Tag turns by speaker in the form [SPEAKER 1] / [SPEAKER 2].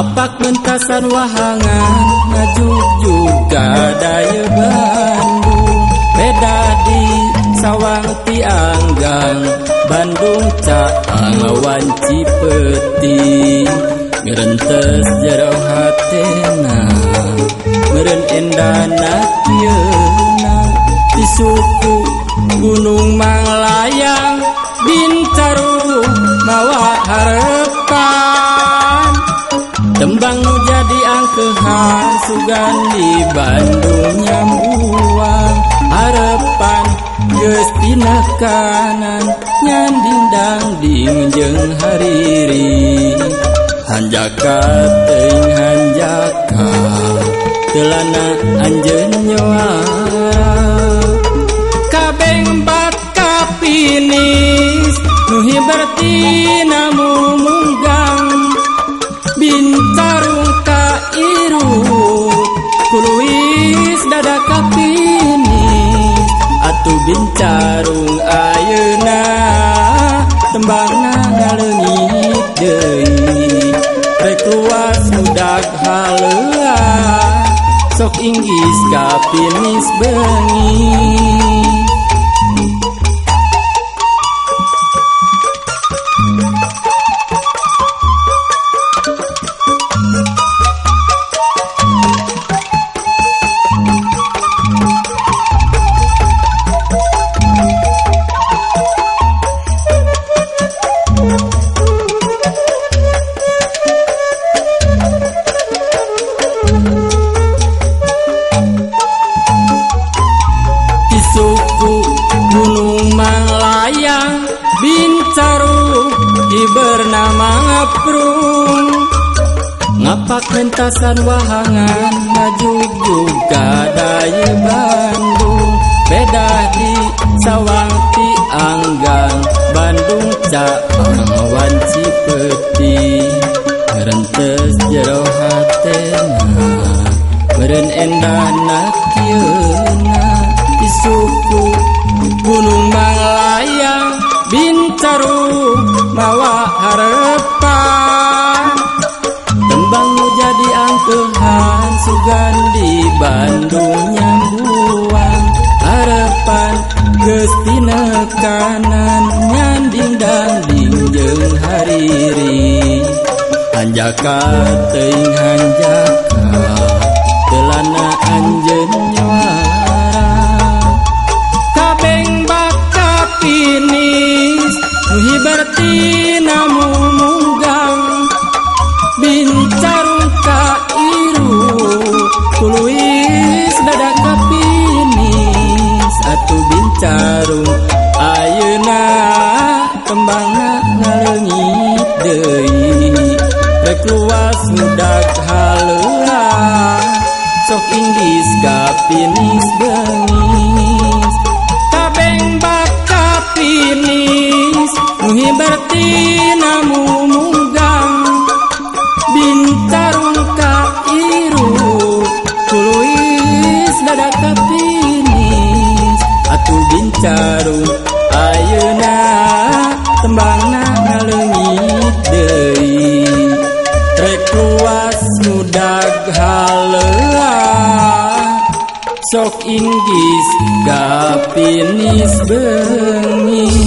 [SPEAKER 1] ngapak mentasan wahangan ngajuk juga daya Bandung beda di sawang tianggang Bandung caang lawan Cipeti ngerentes jero hatena meureun endana tieuna di suku Gunung Manglayang Bintarung mawa harepan tembang nu jadi angkehan sugan di Bandung nyambuang harepan geus pinekanan nyanding dangding jeung hariri hanjaka teuing hanjaka teulana anjeun nyoara kabeng bat kapinis nu hibertina mumunggang Bintarung ka irut kuluis dada kapinis atuh Bintarung ayeuna tembangna ngaleungit deui rek luas mudag haleua sok inggis kapinis beungi suku Gunung Manglayang Bintarung di bernama Ngaprung ngapak mentasan wahangan ngajuk juga daya Bandung beda di sawang tianggang Bandung caang lawan Cipeti ngerentes jero hatena meureun endana tieuna di suku Gunung Manglayang Bintarung mawa harepan tembang nu jadi angkehan sugan di Bandung nyambuang harepan geus pinekanan nyanding dangding jeung hariri hanjaka teuing hanjaka teulana anjeun nyoara kabeng bat kapinis nu hibertina mumunggang Bintarung ka irut kuluis dada kapinis atuh Bintarung ayeuna tembangna ngaleungit deui rek luas mudag haleua sok inggis kapinis beungis kabeng bat kapinis nu hibertina mumunggang Bintarung ka irut kuluis dada kapinis atuh Bintarung ayeuna tembangna ngaleungit deui rek luas mudag haleua sok inggis kapinis beungis